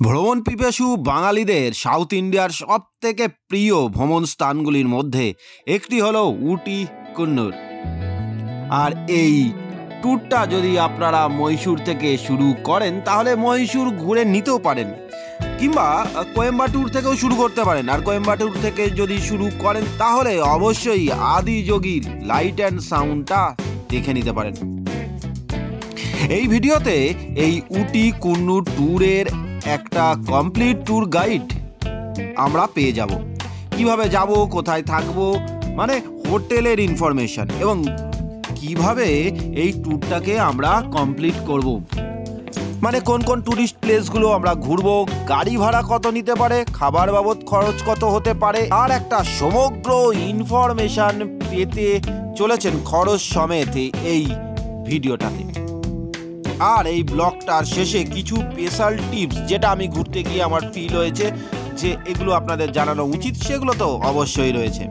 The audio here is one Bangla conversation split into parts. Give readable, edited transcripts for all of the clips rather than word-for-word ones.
ভ্রমণ পিপাসু বাঙালিদের সাউথ ইন্ডিয়ার সব থেকে প্রিয় ভ্রমণ স্থানগুলির মধ্যে একটি হলো উটি কুন্নুর। আর এই ট্যুরটা যদি আপনারা মহীশূর থেকে শুরু করেন তাহলে মহীশূর ঘুরে নিতেও পারেন, কিংবা কোয়েম্বাটুর থেকেও শুরু করতে পারেন। আর কোয়েম্বাটুর থেকে যদি শুরু করেন তাহলে অবশ্যই আদিযোগীর লাইট অ্যান্ড সাউন্ডটা দেখে নিতে পারেন। এই ভিডিওতে এই উটি কুন্নুর ট্যুরের একটা কমপ্লিট ট্যুর গাইড আমরা পেয়ে যাব। কিভাবে যাব, কোথায় থাকবো, মানে হোটেলের ইনফরমেশন, এবং কিভাবে এই ট্যুরটাকে আমরা কমপ্লিট করব, মানে কোন কোন ট্যুরিস্ট প্লেসগুলো আমরা ঘুরবো, গাড়ি ভাড়া কত নিতে পারে, খাবার বাবদ খরচ কত হতে পারে, আর একটা সমগ্র ইনফরমেশন পেতে চলেছেন খরচ সমেত এই ভিডিওটাতে। আর এই ব্লগটার শেষে কিছু স্পেশাল টিপস যেটা আমি ঘুরতে গিয়ে আমার ফিল হয়েছে যে এগুলো আপনাদের জানানো উচিত, সেগুলো তো অবশ্যই রয়েছে।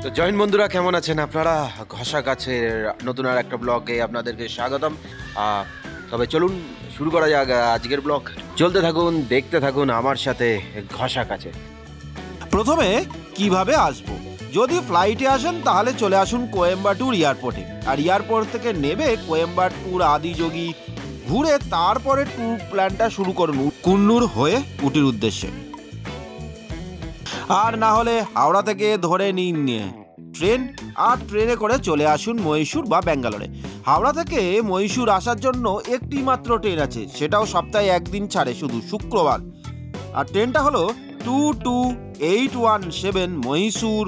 তো জয়েন বন্ধুরা, কেমন আছেন আপনারা? ঘষা কাছের নতুন আর একটা ব্লগে আপনাদেরকে স্বাগতম। তবে চলুন শুরু করা যাক আজকের ব্লগ। চলতে থাকুন, দেখতে থাকুন আমার সাথে ঘষা কাছে। প্রথমে কিভাবে আসবো, যদি ফ্লাইটে আসেন তাহলে চলে আসুন কোয়েম্বাটুর এয়ারপোর্টে, আর এয়ারপোর্ট থেকে নেবে কোয়েম্বাটুর আদিযোগী ঘুরে তারপরে ট্যুর প্ল্যানটা শুরু করুন কুন্নুর হয়ে উটির উদ্দেশ্যে। আর না হলে হাওড়া থেকে ধরে নিন ট্রেন, আর ট্রেনে করে চলে আসুন মহীশূর বা ব্যাঙ্গালোরে। হাওড়া থেকে মহীশূর আসার জন্য একটি মাত্র ট্রেন আছে, সেটাও সপ্তাহে একদিন ছাড়ে, শুধু শুক্রবার। আর ট্রেনটা হলো 22817 মহীশূর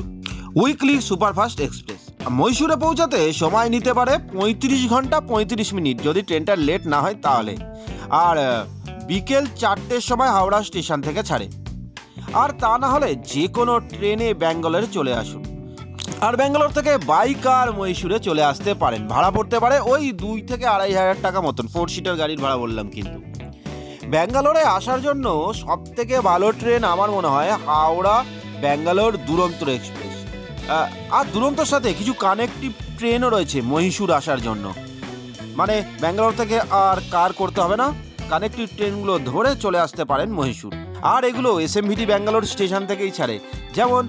উইকলি সুপারফাস্ট এক্সপ্রেস। মহীশূরে পৌঁছাতে সময় নিতে পারে 35 ঘন্টা 35 মিনিট যদি ট্রেনটা লেট না হয় তাহলে। আর বিকেল 4টের সময় হাওড়া স্টেশন থেকে ছাড়ে। আর তা না হলে যে কোনো ট্রেনে ব্যাঙ্গালোরে চলে আসুন। আর ব্যাঙ্গালোর থেকে বাইক আর মহীশূরে চলে আসতে পারেন। ভাড়া পড়তে পারে ওই 2 থেকে 2,500 টাকা মতন, 4 সিটার গাড়ির ভাড়া বললাম। কিন্তু ব্যাঙ্গালোরে আসার জন্য সব থেকে ভালো ট্রেন আমার মনে হয় হাওড়া ব্যাঙ্গালোর দুরন্ত এক্সপ্রেস। আর দুরন্তর সাথে কিছু কানেক্টিভ ট্রেনও রয়েছে মহীশূর আসার জন্য, মানে ব্যাঙ্গালোর থেকে আর কার করতে হবে না, কানেক্টিভ ট্রেনগুলো ধরে চলে আসতে পারেন মহীশূর। আর এগুলো এসএমভিটি ব্যাঙ্গালোর স্টেশন থেকেই ছাড়ে, যেমন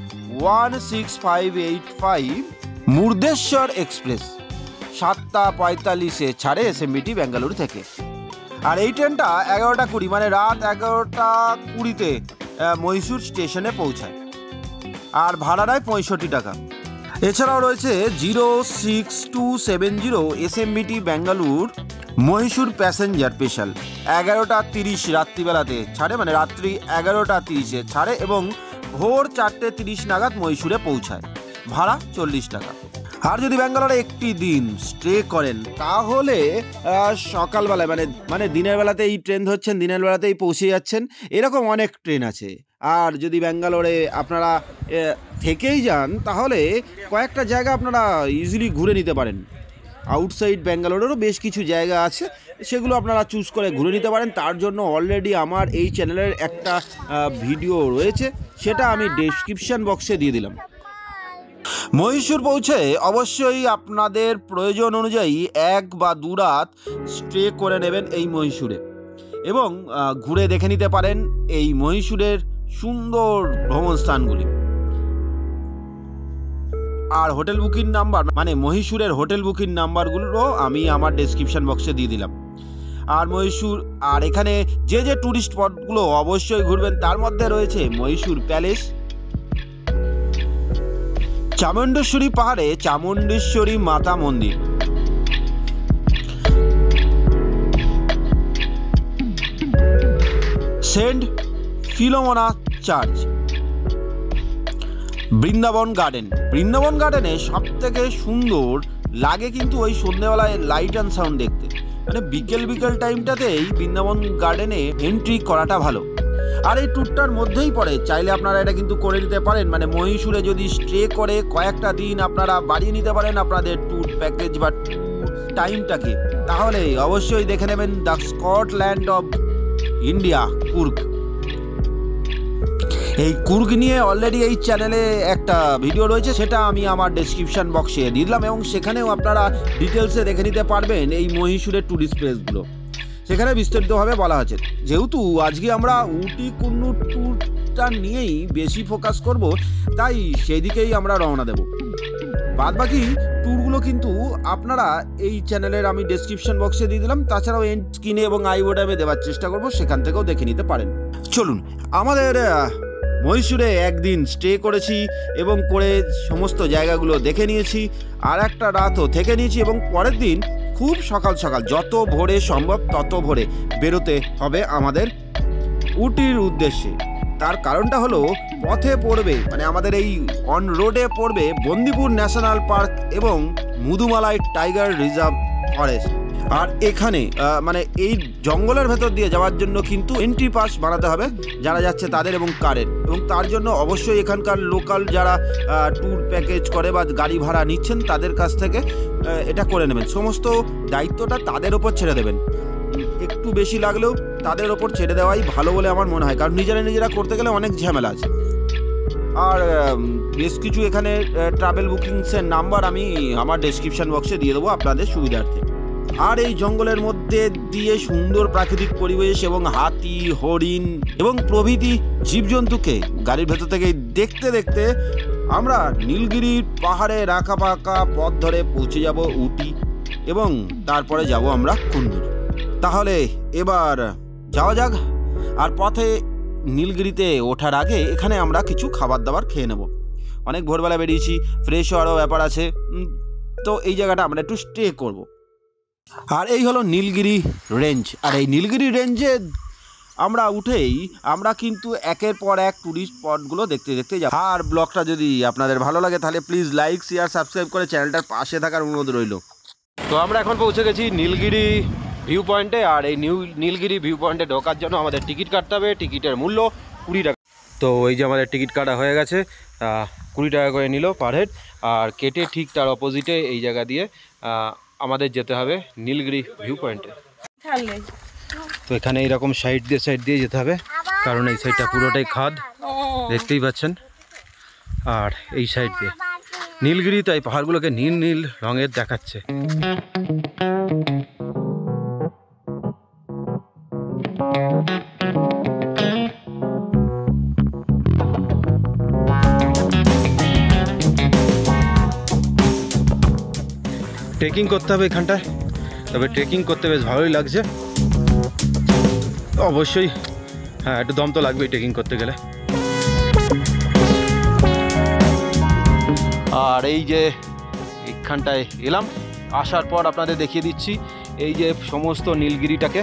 16585 মুর্দেশ্বর এক্সপ্রেস 7:45 ছাড়ে এসএমভিটি ব্যাঙ্গালোর থেকে। আর এই ট্রেনটা 11:20 মানে রাত 11:20 মহীশূর স্টেশনে পৌঁছায়, আর ভাড়া নেয় 65 টাকা। এছাড়াও রয়েছে 06270 SMVT Bangalore Mysore passenger special 11:30 রাত্রিবেলাতে ছাড়ে, মানে রাত্রি 11:30 ছাড়ে এবং ভোর 4:30 নাগাদ মহীশূরে পৌঁছায়, ভাড়া 40 টাকা। আর যদি ব্যাঙ্গালোরে একটি দিন স্টে করেন তাহলে সকালবেলায় মানে দিনের বেলাতে এই ট্রেন ধরছেন, দিনের বেলাতেই পৌঁছে যাচ্ছেন, এরকম অনেক ট্রেন আছে। আর যদি ব্যাঙ্গালোরে আপনারা থেকেই যান তাহলে কয়েকটা জায়গা আপনারা ইজিলি ঘুরে নিতে পারেন। আউটসাইড ব্যাঙ্গালোরেরও বেশ কিছু জায়গা আছে, সেগুলো আপনারা চুজ করে ঘুরে নিতে পারেন। তার জন্য অলরেডি আমার এই চ্যানেলের একটা ভিডিও রয়েছে, সেটা আমি ডেসক্রিপশন বক্সে দিয়ে দিলাম। মহীশূর পৌঁছে অবশ্যই আপনাদের প্রয়োজন অনুযায়ী 1 বা 2 রাত স্টে করে নেবেন এই মহীশূরে, এবং ঘুরে দেখে নিতে পারেন এই মহীশূরের সুন্দর ভ্রমণ স্থানগুলি। আর হোটেল বুকিং নাম্বার, মানে মহীশূরের হোটেল বুকিং নাম্বারগুলো আমি আমার ডেসক্রিপশন বক্সে দিয়ে দিলাম। আর মহীশূর, আর এখানে যে যে ট্যুরিস্ট স্পটগুলো অবশ্যই ঘুরবেন তার মধ্যে রয়েছে মহীশূর প্যালেস, চামুণ্ডেশ্বরী পাহাড়ে চামুণ্ডেশ্বরী মাতা মন্দির, Saint Philomena church, Brindavan garden. Brindavan গার্ডেনে সব থেকে সুন্দর লাগে কিন্তু ওই সন্ধ্যেবেলায় লাইট অ্যান্ড সাউন্ড দেখতে, মানে বিকেল টাইমটাতেই বৃন্দাবন গার্ডেনে এন্ট্রি করাটা ভালো। আর এই ট্যুরটার মধ্যেই পড়ে, চাইলে আপনারা এটা কিন্তু করে নিতে পারেন, মানে মহীশূরে যদি স্টে করে কয়েকটা দিন আপনারা বাড়িয়ে নিতে পারেন আপনাদের ট্যুর প্যাকেজ বা টাইমটাকে, তাহলে অবশ্যই দেখে নেবেন the Scotland of India, Coorg. এই কুর্গ নিয়ে অলরেডি এই চ্যানেলে একটা ভিডিও রয়েছে, সেটা আমি আমার ডেসক্রিপশন বক্সে দিয়ে দিলাম, এবং সেখানেও আপনারা ডিটেলসে দেখে নিতে পারবেন এই মহীশূরের ট্যুরিস্ট প্লেসগুলো। সেখানে বিস্তারিতভাবে বলা আছে। যেহেতু আজকে আমরা উটি কুন্নুর ট্যুরটা নিয়েই বেশি ফোকাস করব, তাই সেই দিকেই আমরা রওনা দেব। বাদবাকি ট্যুরগুলো কিন্তু আপনারা এই চ্যানেলের আমি ডেসক্রিপশন বক্সে দিয়ে দিলাম, তাছাড়াও এন্ড স্ক্রিনে এবং আই বোর্ডে আমি দেওয়ার চেষ্টা করব, সেখান থেকেও দেখে নিতে পারেন। চলুন, আমাদের মহীশূরে একদিন স্টে করেছি এবং করে সমস্ত জায়গাগুলো দেখে নিয়েছি, আর একটা রাতও থেকে নিয়েছি, এবং পরের দিন খুব সকাল সকাল যত ভোরে সম্ভব তত ভোরে বেরোতে হবে আমাদের উটির উদ্দেশ্যে। তার কারণটা হলো পথে পড়বে, মানে আমাদের এই অন রোডে পড়বে বন্দিপুর ন্যাশনাল পার্ক এবং মুদুমালাই টাইগার রিজার্ভ ফরেস্ট। আর এখানে মানে এই জঙ্গলের ভেতর দিয়ে যাওয়ার জন্য কিন্তু এন্ট্রি পাস বানাতে হবে যারা যাচ্ছে তাদের এবং কারের, এবং তার জন্য অবশ্যই এখানকার লোকাল যারা ট্যুর প্যাকেজ করে বা গাড়ি ভাড়া নিচ্ছেন তাদের কাছ থেকে এটা করে নেবেন। সমস্ত দায়িত্বটা তাদের ওপর ছেড়ে দেবেন। একটু বেশি লাগলেও তাদের ওপর ছেড়ে দেওয়াই ভালো বলে আমার মনে হয়, কারণ নিজেরা করতে গেলে অনেক ঝামেলা আছে। আর বেশ কিছু এখানে ট্রাভেল বুকিংসের নাম্বার আমি আমার ডেসক্রিপশন বক্সে দিয়ে দেবো আপনাদের সুবিধার্থে। আর এই জঙ্গলের মধ্যে দিয়ে সুন্দর প্রাকৃতিক পরিবেশ এবং হাতি, হরিণ এবং প্রভৃতি জীবজন্তুকে গাড়ির ভেতর থেকে দেখতে দেখতে আমরা নীলগিরির পাহাড়ে আঁকা পাকা পথ ধরে পৌঁছে যাব উটি, এবং তারপরে যাব আমরা কুন্নুর। তাহলে এবার যাওয়া যাক। আর পথে নীলগিরিতে ওঠার আগে এখানে আমরা কিছু খাবার দাবার খেয়ে নেব। অনেক ভোরবেলা বেরিয়েছি, ফ্রেশ হওয়ারও ব্যাপার আছে, তো এই জায়গাটা আমরা একটু স্টে করব। আর এই হলো নীলগিরি রেঞ্জ। আর এই নীলগিরি রেঞ্জে আমরা উঠেই আমরা কিন্তু একের পর এক ট্যুরিস্ট স্পটগুলো দেখতে দেখতে যাব। আর ব্লগটা যদি আপনাদের ভালো লাগে তাহলে প্লিজ লাইক, শেয়ার, সাবস্ক্রাইব করে চ্যানেলটার পাশে থাকার অনুরোধ রইল। তো আমরা এখন পৌঁছে গেছি নীলগিরি ভিউ পয়েন্টে। আর এই নীলগিরি ভিউ পয়েন্টে ঢোকার জন্য আমাদের টিকিট কাটতে হবে। টিকিটের মূল্য 20 টাকা। তো এই যে আমাদের টিকিট কাটা হয়ে গেছে, 20 টাকা করে নিল পার হেড। আর কেটে ঠিক তার অপোজিটে এই জায়গা দিয়ে আমাদের যেতে হবে নীলগিরি ভিউ পয়েন্টে। তো এখানে এইরকম সাইড দিয়ে যেতে হবে, কারণ এই সাইডটা পুরোটাই খাদ, দেখতেই পাচ্ছেন। আর এই সাইড দিয়ে নীলগিরি, তাই পাহাড়গুলোকে নীল নীল রঙের দেখাচ্ছে। ট্রেকিং করতে হবে এখানটায়, তবে ট্রেকিং করতে বেশ ভালোই লাগছে অবশ্যই। হ্যাঁ, একটু দম তো লাগবেই ট্রেকিং করতে গেলে। আর এই যে এখানটায় এলাম, আসার পর আপনাদের দেখিয়ে দিচ্ছি এই যে সমস্ত নীলগিরিটাকে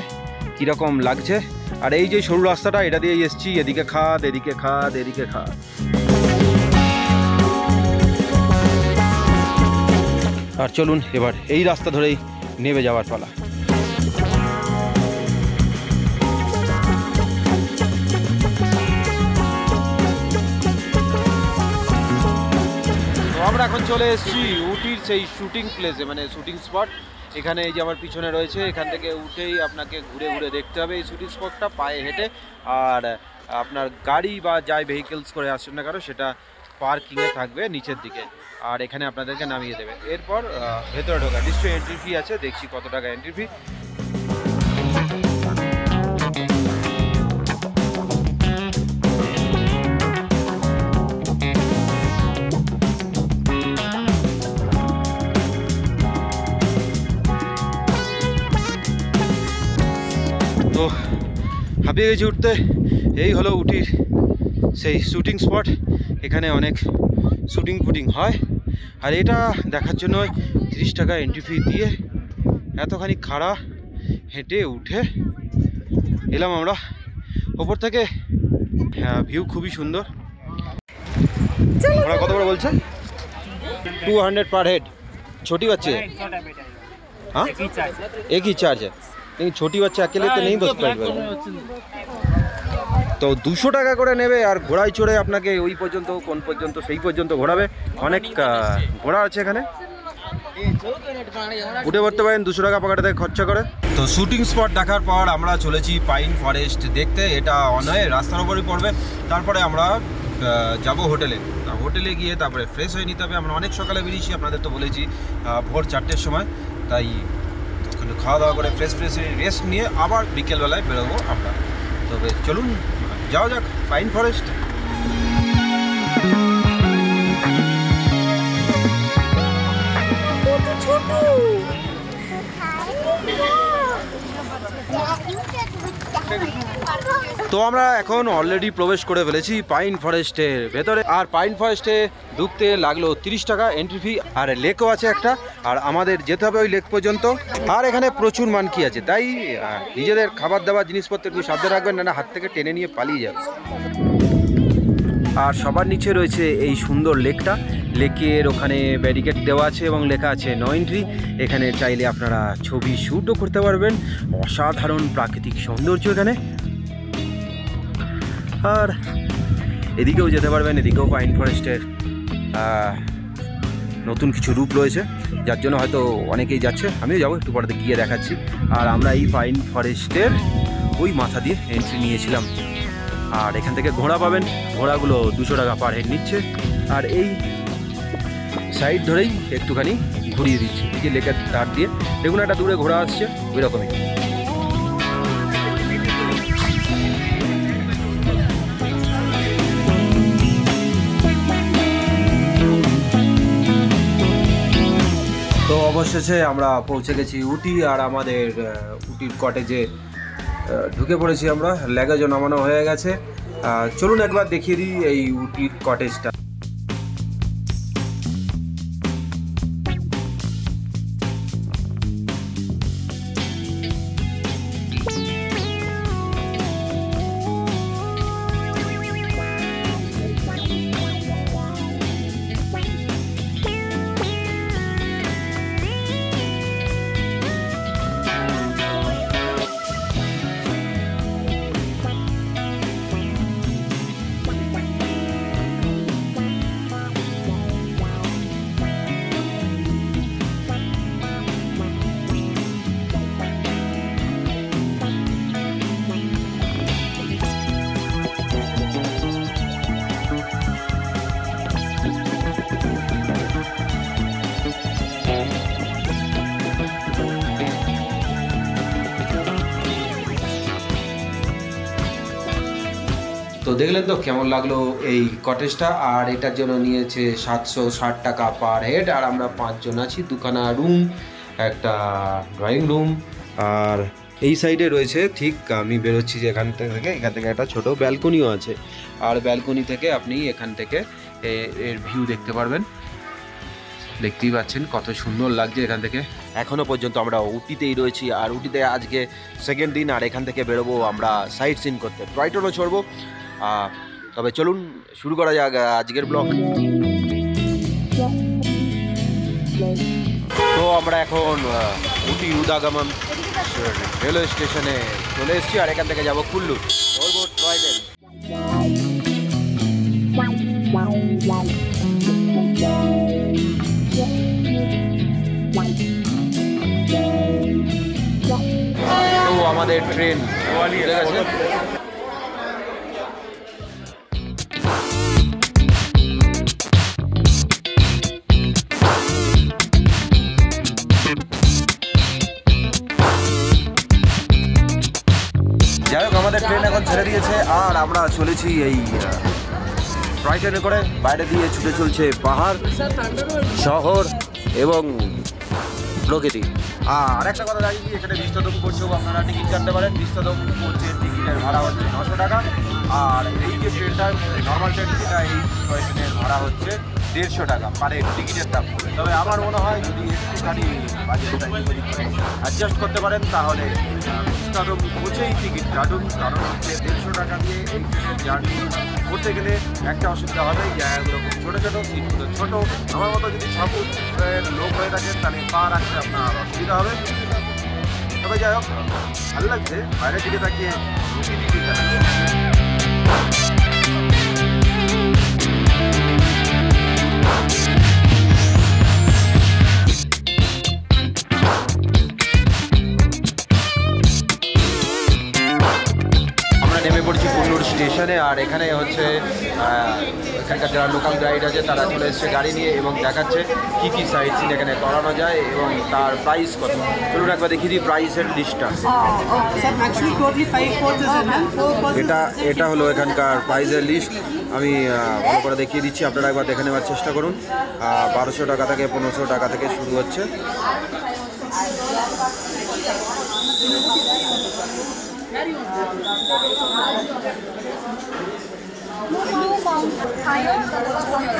কীরকম লাগছে। আর এই যে সরু রাস্তাটা, এটা দিয়ে এসছি, এদিকে খাদ, এদিকে খাদ, এদিকে খাদ। আর চলুন এবার এই রাস্তা ধরেই নেমে যাওয়ার পালা। আমরা এখন চলে এসেছি উটির সেই শুটিং প্লেসে, মানে শুটিং স্পট। এখানে এই যে আমার পিছনে রয়েছে, এখান থেকে উঠেই আপনাকে ঘুরে ঘুরে দেখতে হবে এই শুটিং স্পটটা পায়ে হেঁটে। আর আপনার গাড়ি বা যাই ভেহিকেলস করে আসছেন না কেন, সেটা পার্কিংয়ে থাকবে নিচের দিকে, আর এখানে আপনাদেরকে নামিয়ে দেবে। এরপর ভেতরে ঢোকা, নিশ্চয়ই এন্ট্রি ফি আছে, দেখছি কত টাকা এন্ট্রি ফি। তো হাঁপিয়ে গেছি উঠতে। এই হলো উটির সেই শুটিং স্পট। এখানে অনেক শুটিং ফুটিং হয়, আর এটা দেখার জন্য 30 টাকা এন্ট্রি ফি দিয়ে এতখানি খাড়া হেঁটে উঠে এলাম আমরা ওপর থেকে। হ্যাঁ, ভিউ খুবই সুন্দর। ওরা কত করে বলছে? 200 पर हेड। छोटी बच्चे हाँ, एक ही चार्ज है, लेकिन छोटी बच्चे अकेले तो नहीं बस पाएगा। তো 200 টাকা করে নেবে, আর ঘোড়ায় চড়ে আপনাকে ওই পর্যন্ত, কোন পর্যন্ত সেই পর্যন্ত ঘোরাবে। অনেক ঘোড়া আছে এখানে, উঠে পড়তে পারেন 200 টাকা পকেটে থেকে খরচা করে। তো শুটিং স্পট দেখার পর আমরা চলেছি পাইন ফরেস্ট দেখতে। এটা অনয় রাস্তার ওপরই পড়বে। তারপরে আমরা যাব হোটেলে। হোটেলে গিয়ে তারপরে ফ্রেশ হয়ে নিতে হবে। আমরা অনেক সকালে বেরিয়েছি, আপনাদের তো বলেছি ভোর 4টের সময়, তাই একটু খাওয়া দাওয়া করে ফ্রেশ রেস্ট নিয়ে আবার বিকেলবেলায় বেরোবো আমরা। তবে চলুন যাওয়া যাক পাইন ফরেস্ট। তো আমরা এখন অলরেডি প্রবেশ করে ফেলেছি পাইন ফরেস্টের ভেতরে। আর পাইন ফরেস্টে ঢুকতে লাগলো 30 টাকা এন্ট্রি ফি। আর লেকও আছে একটা, আর আমাদের যেতে হবে ওই লেক পর্যন্ত। আর এখানে প্রচুর মানকি আছে, তাই নিজেদের খাবার দাবার জিনিসপত্র একটু সাবধানে রাখবেন, না হাত থেকে টেনে নিয়ে পালিয়ে যাবে। আর সবার নিচে রয়েছে এই সুন্দর লেকটা। লেকের ওখানে ব্যারিকেড দেওয়া আছে এবং লেখা আছে নো এন্ট্রি। এখানে চাইলে আপনারা ছবি শ্যুটও করতে পারবেন। অসাধারণ প্রাকৃতিক সৌন্দর্য এখানে। আর এদিকেও যেতে পারবেন, এদিকেও পাইন ফরেস্টের নতুন কিছু রূপ রয়েছে, যার জন্য হয়তো অনেকেই যাচ্ছে। আমিও যাবো, একটু পরে গিয়ে দেখাচ্ছি। আর আমরা এই পাইন ফরেস্টের ওই মাথা দিয়ে এন্ট্রি নিয়েছিলাম। আর এখান থেকে ঘোড়া পাবেন, ঘোড়াগুলো 200 টাকা পার হেড নিচ্ছে। আর এই সাইড ধরেই একটুখানি ঘুরিয়ে দিচ্ছে, এই যে লেকের তার দিয়ে দেখুন একটা দূরে ঘোড়া আসছে, ওই রকমই। তো অবশেষে আমরা পৌঁছে গেছি উটি। আর আমাদের উটির কটেজে ঢুকে পড়েছি আমরা, ল্যাগেজও নামানো হয়ে গেছে। চলুন একবার দেখিয়ে দিই এই উটির কটেজটা। তো দেখলেন তো কেমন লাগলো এই কটেজটা। আর এটার জন্য নিয়েছে 760 টাকা পার হেড। আর আমরা 5 জন আছি, দুখানা রুম, একটা ড্রয়িং রুম। আর এই সাইডে রয়েছে, ঠিক আমি বেরোচ্ছি যে এখান থেকে একটা ছোট ব্যালকনিও আছে। আর ব্যালকনি থেকে আপনি এখান থেকে এর ভিউ দেখতে পারবেন। দেখতেই পাচ্ছেন কত সুন্দর লাগছে এখান থেকে। এখনও পর্যন্ত আমরা উটিতেই রয়েছি। আর উটিতে আজকে সেকেন্ড দিন। আর এখান থেকে বেরোবো আমরা সাইট সিন করতে, টয় ট্রেনও চড়বো। তবে চলুন শুরু করা যাক আজকের ব্লগ। তো আমরা এখন উটি উদাগামন রেলওয়ে স্টেশনে চলে এসেছি। আর এখান থেকে যাবো কুল্লু, ধরবো টয় ট্রেন। তো আমাদের ট্রেন চলে গেছে। যাই হোক, আমাদের ট্রেন এখন ছেড়ে দিয়েছে। আর আমরা চলেছি এই টয় ট্রেনে করে। বাইরে দিয়ে ছুটে চলছে পাহাড়, শহর এবং প্রকৃতি। আর একটা কথা জানি, এখানে বিস্তদম করছেও আপনারা টিকিট কাটতে পারেন। বিস্তদম করছে, টিকিটের ভাড়া হচ্ছে 900 টাকা। আর এই যে ট্রেনটা নর্মাল ট্রেন, যেটা এই টয় ট্রেনের ভাড়া হচ্ছে 150 টাকা পার টিকিটের দাম। তবে আমার মনে হয় যদি একটুখানি বাজেটটা অ্যাডজাস্ট করতে পারেন তাহলে বিস্তদম পৌঁছেই টিকিট কাটুন। কারণ হচ্ছে 150 টাকা দিয়ে এই ট্রেনের জার্নি করতে গেলে একটা অসুবিধা হবে, জায়গাগুলো খুব ছোটো ছোটো, সিটগুলো ছোটো। আমার মতো যদি 6 ফুটের লোক হয়ে থাকেন তাহলে পা রাখতে আপনার অসুবিধা হবে। তবে যাই হোক, ভালো লাগছে বাইরের দিকে তাকিয়ে প্রকৃতিটা। আমরা নেমে পড়ছি কুন্নুর স্টেশনে। আর এখানে হচ্ছে এখানকার যারা লোকাল গাইড আছে তারা চলে এসছে গাড়ি নিয়ে এবং দেখাচ্ছে কী কী সাইট সিন এখানে করানো যায় এবং তার প্রাইস কত। চলুন একবার দেখিয়ে দিই প্রাইসের লিস্টটা। এটা হলো এখানকার প্রাইসের লিস্ট। আমি ভালো করে দেখিয়ে দিচ্ছি, আপনারা একবার দেখে নেওয়ার চেষ্টা করুন। 1200 টাকা থেকে 1500 টাকা থেকে শুরু হচ্ছে।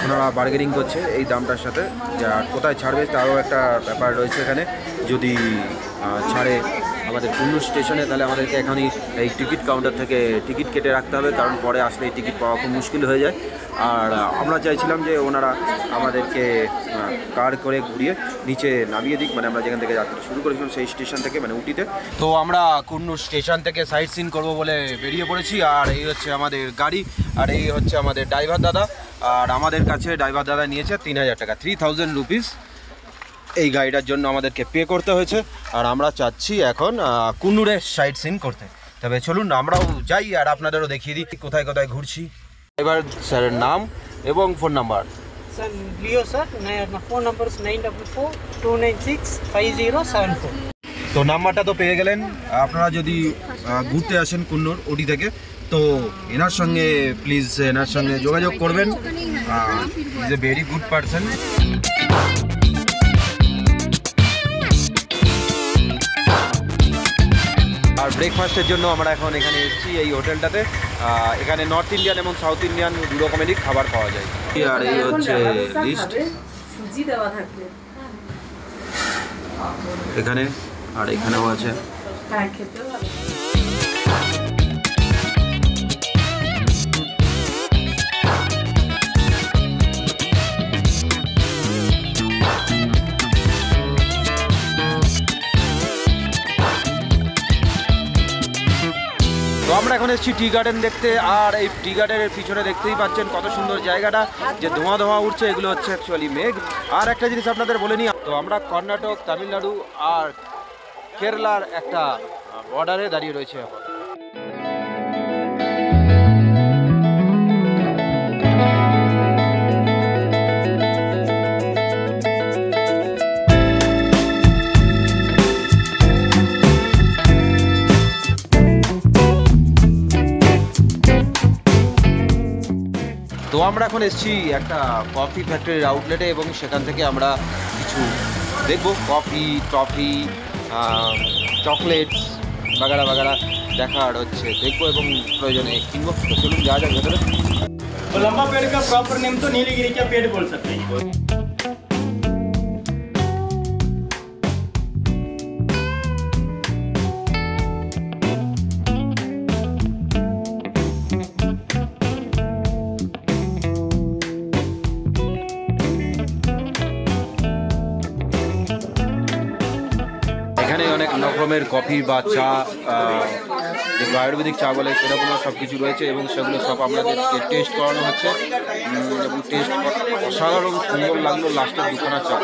ওনারা বার্গেনিং করছে এই দামটার সাথে, যা কোথায় ছাড়বে তারও একটা ব্যাপার রয়েছে এখানে। যদি ছাড়ে আমাদের কুন্নুর স্টেশনে তাহলে আমাদেরকে এখনই এই টিকিট কাউন্টার থেকে টিকিট কেটে রাখতে হবে, কারণ পরে আসলে এই টিকিট পাওয়া খুব মুশকিল হয়ে যায়। আর আমরা চাইছিলাম যে ওনারা আমাদেরকে কার করে ঘুরিয়ে নিচে নামিয়ে দিক, মানে আমরা যেখান থেকে যাত্রা শুরু করেছিলাম সেই স্টেশন থেকে, মানে উটিতে। তো আমরা কুন্নুর স্টেশন থেকে সাইট সিন করবো বলে বেরিয়ে পড়েছি। আর এই হচ্ছে আমাদের গাড়ি, আর এই হচ্ছে আমাদের ড্রাইভার দাদা। আর আমাদের কাছে ড্রাইভার দাদা নিয়েছে 3000 টাকা, 3000 রুপিস এই গাড়িটার জন্য আমাদেরকে পে করতে হয়েছে। আর আমরা চাচ্ছি এখন কুন্নুরের সাইট সিন করতে। তবে চলুন আমরাও যাই আর আপনাদেরও দেখিয়ে দিই কোথায় কোথায় ঘুরছি। ড্রাইভার স্যারের নাম এবং phone number. Sir, Leo sir, my phone number is 944-296-5074. তো নাম্বারটা তো পেয়ে গেলেন। আপনারা যদি ঘুরতে আসেন কুন্নুর ওটি থেকে, তো এনার সঙ্গে প্লিজ এনার সঙ্গে যোগাযোগ করবেন। Is a very good person. আর ব্রেকফাস্টের জন্য আমরা এখন এখানে এসেছি এই হোটেলটাতে। এখানে নর্থ ইন্ডিয়ান এবং সাউথ ইন্ডিয়ান দু রকমেরই খাবার পাওয়া যায়। আর এই হচ্ছে লিস্ট এখানে, আর এখানেও আছে। তো আমরা এখন এসেছি টি গার্ডেন দেখতে। আর এই টি গার্ডেনের পিছনে দেখতেই পাচ্ছেন কত সুন্দর জায়গাটা, যে ধোঁয়া ধোঁয়া উঠছে, এগুলো হচ্ছে অ্যাকচুয়ালি মেঘ। আর একটা জিনিস আপনাদের বলে নিই, তো আমরা কর্ণাটক, তামিলনাড়ু আর কেরালার একটা বর্ডারে দাঁড়িয়ে রয়েছে এখন। তো আমরা এখন এসেছি একটা কফি ফ্যাক্টরির আউটলেটে এবং সেখান থেকে আমরা কিছু দেখব, কফি, টফি, চকলেটস বাগারা বাগারা দেখার হচ্ছে দেখবো এবং প্রয়োজনে কিনবো। তো চলুন যাওয়া যাক ভেতরে। लंबा पेड़ का प्रॉपर नेम तो नीलगिरी का पेड़ बोल सकते हैं। এখানে অনেক রকমের কফি বা চা, যেগুলো আয়ুর্বেদিক চা বলে সেরকমও সব কিছু রয়েছে এবং সেগুলো সব আমাদেরকে টেস্ট করানো হচ্ছে এবং টেস্ট অসাধারণ সুন্দর লাগলো। লাস্টের দুখানা চা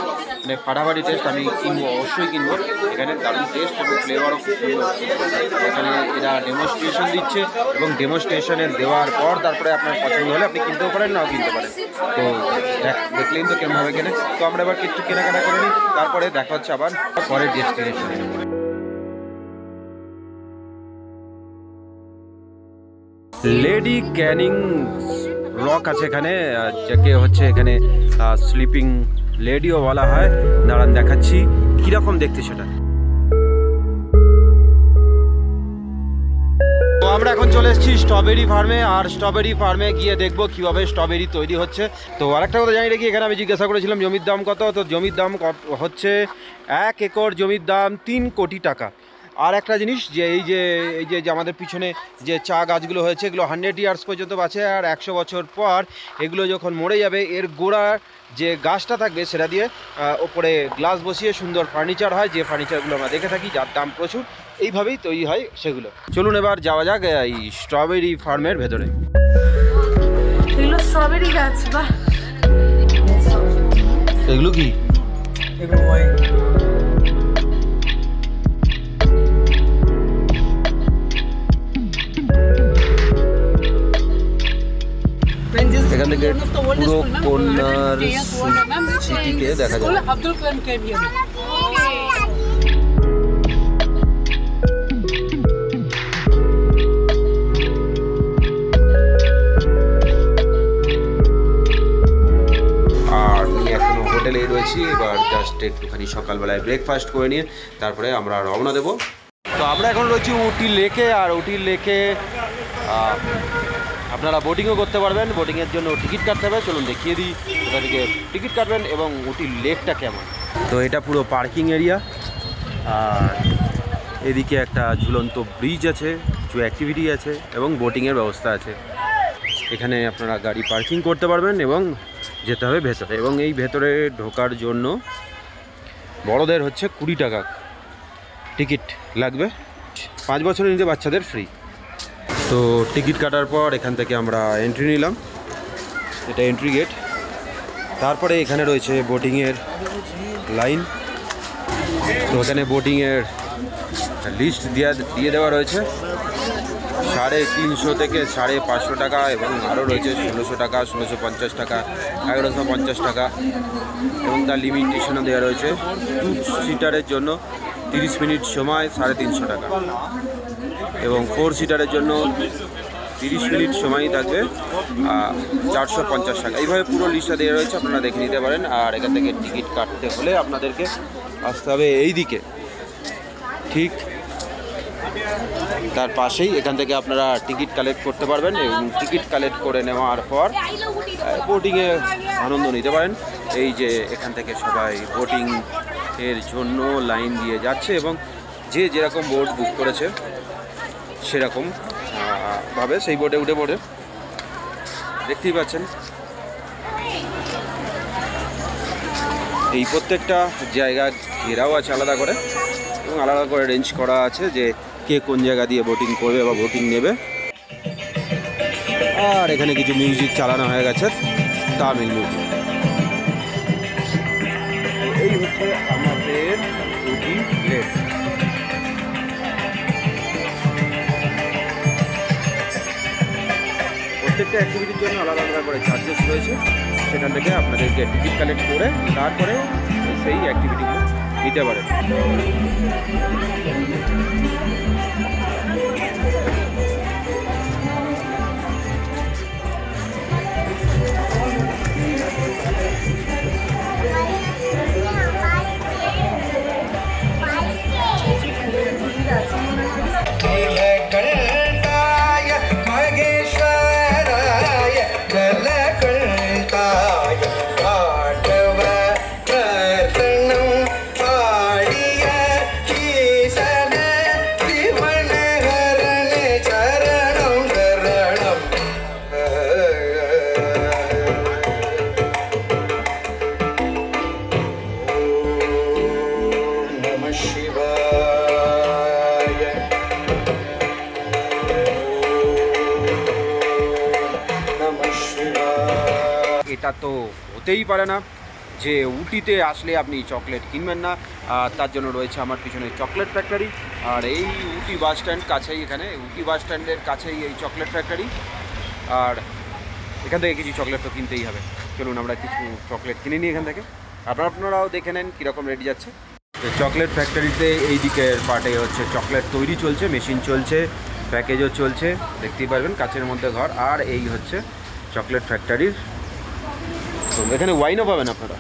মানে ফাটাফাটি টেস্ট, আমি কিনবো, অবশ্যই কিনবো। এখানে দারুণ টেস্ট এবং ফ্লেভারও খুব সুন্দর। এখানে এরা ডেমনস্ট্রেশন দিচ্ছে এবং ডেমনস্ট্রেশনের দেওয়ার পর তারপরে আপনার পছন্দ হলে আপনি কিনতেও পারেন, নাও কিনতে পারেন। তো দেখলেন তো কেমনভাবে কেনে। তো আমরা এবার একটু কেনাকাটা করে নিই, তারপরে দেখা হচ্ছে আবার পরের ডেস্টিনেশনে। লেডি ক্যানিং রক আছে এখানে, যাকে হচ্ছে এখানে স্লিপিং লেডিও বলা হয়। দাঁড়ান দেখাচ্ছি কীরকম দেখতে সেটা। তো আমরা এখন চলে এসেছি স্ট্রবেরি ফার্মে। আর স্ট্রবেরি ফার্মে গিয়ে দেখবো কীভাবে স্ট্রবেরি তৈরি হচ্ছে। তো আরেকটা কথা জানি রেখি, এখানে আমি জিজ্ঞাসা করেছিলাম জমির দাম কত। তো জমির দাম হচ্ছে 1 একর জমির দাম 3 কোটি টাকা। আর একটা জিনিস, যে এই যে আমাদের পিছনে যে চা গাছগুলো হয়েছে, এগুলো 100 ইয়ার্স পর্যন্ত বাঁচে। আর 100 বছর পর এগুলো যখন মরে যাবে, এর গোড়ার যে গাছটা থাকবে সেটা দিয়ে ওপরে গ্লাস বসিয়ে সুন্দর ফার্নিচার হয়, যে ফার্নিচারগুলো আমরা দেখে থাকি, যার দাম প্রচুর। এইভাবেই তৈরি হয় সেগুলো। চলুন এবার যাওয়া যাক এই স্ট্রবেরি ফার্মের ভেতরে। এগুলো স্ট্রবেরি গাছ, বাহ। এগুলো কি? एगो वाइन লিমিটেড পুরো কন্যার সিটিকে দেখা যাবে। Abdul Kalam came here. আর আমি এখনো হোটেলেই রয়েছি, এবার জাস্ট একটুখানি সকালবেলায় ব্রেকফাস্ট করে নিয়ে তারপরে আমরা রওনা দেবো। তো আমরা এখন রয়েছি উটি লেকে, আর উটি লেকে আপনারা বোটিংও করতে পারবেন। বোটিংয়ের জন্য টিকিট কাটতে হবে, চলুন দেখিয়ে দিই কোথা থেকে টিকিট কাটবেন এবং উটি লেকটা কেমন। তো এটা পুরো পার্কিং এরিয়া, আর এদিকে একটা ঝুলন্ত ব্রিজ আছে, কিছু অ্যাক্টিভিটি আছে এবং বোটিংয়ের ব্যবস্থা আছে। এখানে আপনারা গাড়ি পার্কিং করতে পারবেন এবং যেতে হবে ভেতরে, এবং এই ভেতরে ঢোকার জন্য বড়দের হচ্ছে 20 টাকা টিকিট লাগবে, 5 বছরের নিচে বাচ্চাদের ফ্রি। তো টিকিট কাটার পর এখান থেকে আমরা এন্ট্রি নিলাম, এটা এন্ট্রি গেট। তারপরে এখানে রয়েছে বোটিংয়ের লাইন। তো এখানে বোটিংয়ের লিস্ট দিয়ে দেওয়া রয়েছে, 350 থেকে 550 টাকা, এবং আরও রয়েছে 1600 টাকা, 1650 টাকা, 1150 টাকা, এবং তার লিমিটেশনও দেওয়া রয়েছে। 2 সিটারের জন্য 30 মিনিট সময় 350 টাকা, এবং 4 সিটারের জন্য 30 মিনিট সময়ই থাকবে 450 টাকা। এইভাবে পুরো লিস্টটা দেওয়া রয়েছে, আপনারা দেখে নিতে পারেন। আর এখান থেকে টিকিট কাটতে হলে আপনাদেরকে আসতে হবে এই দিকে, ঠিক তার পাশেই। এখান থেকে আপনারা টিকিট কালেক্ট করতে পারবেন, এবং টিকিট কালেক্ট করে নেওয়ার পর বোটিংয়ে আনন্দ নিতে পারেন। এই যে এখান থেকে সবাই বোটিং এর জন্য লাইন দিয়ে যাচ্ছে, এবং যে যেরকম বোট বুক করেছে সেরকম ভাবে সেই বোটে উঠে পড়ে। দেখতেই পাচ্ছেন এই প্রত্যেকটা জায়গা ঘেরাও আছে আলাদা করে, এবং আলাদা করে রেঞ্জ করা আছে যে কে কোন জায়গা দিয়ে বোটিং করবে বা বোটিং নেবে। আর এখানে কিছু মিউজিক চালানো হয়ে গেছে, তামিল মিউজিক। এই হচ্ছে আমাদের উটি লেক। প্রত্যেকটা অ্যাক্টিভিটির জন্য আলাদা আলাদা করে চার্জেস রয়েছে, সেখান থেকে আপনাদেরকে টিকিট কালেক্ট করে তারপরে সেই অ্যাক্টিভিটিগুলো নিতে পারেন। এটা তো হতেই পারে না যে উটিতে আসলে আপনি চকলেট কিনবেন না। তার জন্য রয়েছে আমার পিছনে চকলেট ফ্যাক্টরি, আর এই উটি বাস স্ট্যান্ড কাছেই, এখানে উটি বাস স্ট্যান্ডের কাছেই এই চকলেট ফ্যাক্টরি। আর এখান থেকে কিছু চকলেট তো কিনতেই হবে, চলুন আমরা কিছু চকলেট কিনে নিই এখান থেকে। আপনারাও দেখে নেন কীরকম রেট যাচ্ছে। চকলেট ফ্যাক্টরিতে এই দিকের পার্টে হচ্ছে চকলেট তৈরি চলছে, মেশিন চলছে, প্যাকেজও চলছে, দেখতেই পারবেন কাচের মধ্যে ঘর। আর এই হচ্ছে চকলেট ফ্যাক্টরির, তো এখানে ওয়াইনও পাবেন আপনারা।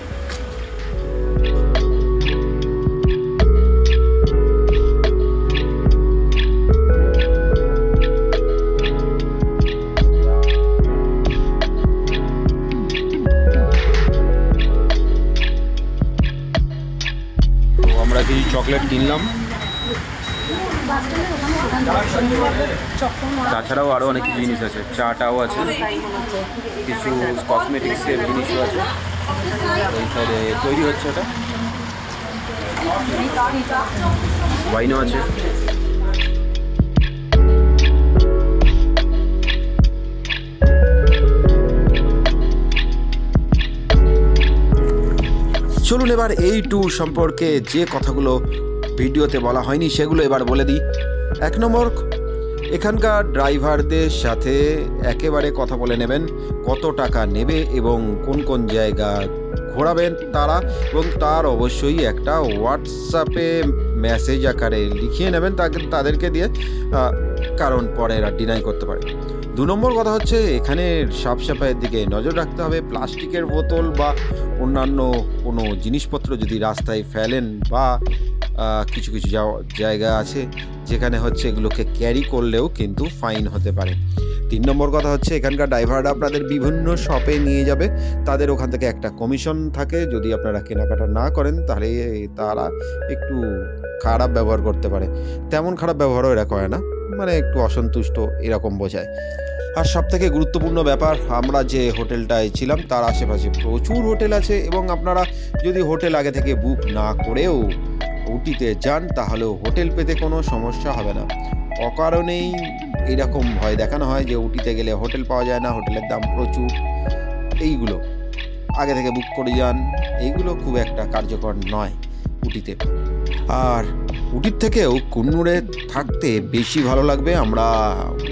তো আমরা কিছু চকলেট কিনলাম, তাছাড়াও আরও অনেক কিছু জিনিস আছে, চাটাও আছে, কিছু কসমেটিক্সের জিনিসও আছে। ওই সাইডে তৈরি হচ্ছে ওটা, ওয়াইনও আছে। চলুন এবার এই ট্যুর সম্পর্কে যে কথাগুলো ভিডিওতে বলা হয়নি সেগুলো এবার বলে দিই। 1 নম্বর, এখানকার ড্রাইভারদের সাথে একেবারে কথা বলে নেবেন কত টাকা নেবে এবং কোন কোন জায়গা ঘোরাবেন তারা, এবং তার অবশ্যই একটা হোয়াটসঅ্যাপে মেসেজ আকারে লিখিয়ে নেবেন তাদেরকে দিয়ে, কারণ পরে এরা ডিনাই করতে পারে। 2 নম্বর কথা হচ্ছে এখানে সাফ সাফাইয়ের দিকে নজর রাখতে হবে। প্লাস্টিকের বোতল বা অন্যান্য কোনো জিনিসপত্র যদি রাস্তায় ফেলেন বা কিছু কিছু জায়গা আছে যেখানে হচ্ছে এগুলোকে ক্যারি করলেও কিন্তু ফাইন হতে পারে। 3 নম্বর কথা হচ্ছে এখানকার ড্রাইভাররা আপনাদের বিভিন্ন শপে নিয়ে যাবে, তাদের ওখান থেকে একটা কমিশন থাকে। যদি আপনারা কেনাকাটা না করেন তাহলে তারা একটু খারাপ ব্যবহার করতে পারে। তেমন খারাপ ব্যবহারও এরা করে না, মানে একটু অসন্তুষ্ট এরকম বোঝায়। আর সবথেকে গুরুত্বপূর্ণ ব্যাপার, আমরা যে হোটেলটায় ছিলাম তার আশেপাশে প্রচুর হোটেল আছে, এবং আপনারা যদি হোটেল আগে থেকে বুক না করেও উটিতে যান তাহলেও হোটেল পেতে কোনো সমস্যা হবে না। অকারণেই এরকম ভয় দেখানো হয় যে উটিতে গেলে হোটেল পাওয়া যায় না, হোটেলের দাম প্রচুর। এইগুলো আগে থেকে বুক করে যান, এইগুলো খুব একটা কার্যকর নয় উটিতে। আর উটির থেকেও কুন্নুরে থাকতে বেশি ভালো লাগবে। আমরা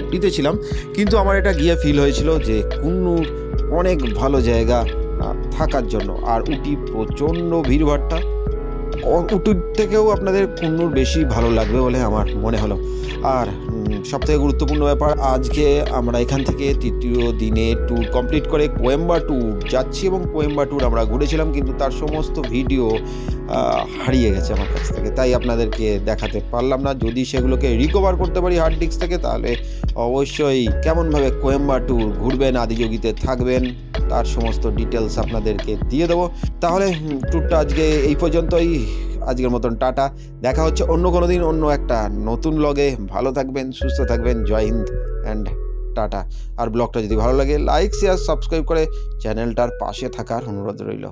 উটিতে ছিলাম কিন্তু আমার এটা গিয়ে ফিল হয়েছিল যে কুন্নুর অনেক ভালো জায়গা থাকার জন্য। আর উটি প্রচণ্ড ভিড়ভাট্টা, উটির থেকেও আপনাদের কুন্নুর বেশি ভালো লাগবে বলে আমার মনে হলো। আর সবথেকে গুরুত্বপূর্ণ ব্যাপার, আজকে আমরা এখান থেকে 3য় দিনে ট্যুর কমপ্লিট করে কোয়েম্বাটুর যাচ্ছি, এবং কোয়েম্বাটুর আমরা ঘুরেছিলাম কিন্তু তার সমস্ত ভিডিও হারিয়ে গেছে আমার কাছ থেকে, তাই আপনাদেরকে দেখাতে পারলাম না। যদি সেগুলোকে রিকভার করতে পারি হার্ড ডিস্ক থেকে তাহলে অবশ্যই কেমনভাবে কোয়েম্বাটুর ঘুরবেন, আদিযোগীতে থাকবেন, তার সমস্ত ডিটেলস আপনাদেরকে দিয়ে দেবো। তাহলে ট্যুরটা আজকে এই পর্যন্তই। আজকের মতন টাটা, দেখা হচ্ছে অন্য কোনো দিন অন্য একটা নতুন ব্লগে। ভালো থাকবেন, সুস্থ থাকবেন, জয় হিন্দ অ্যান্ড টাটা। আর ব্লগটা যদি ভালো লাগে লাইক শেয়ার সাবস্ক্রাইব করে চ্যানেলটার পাশে থাকার অনুরোধ রইল।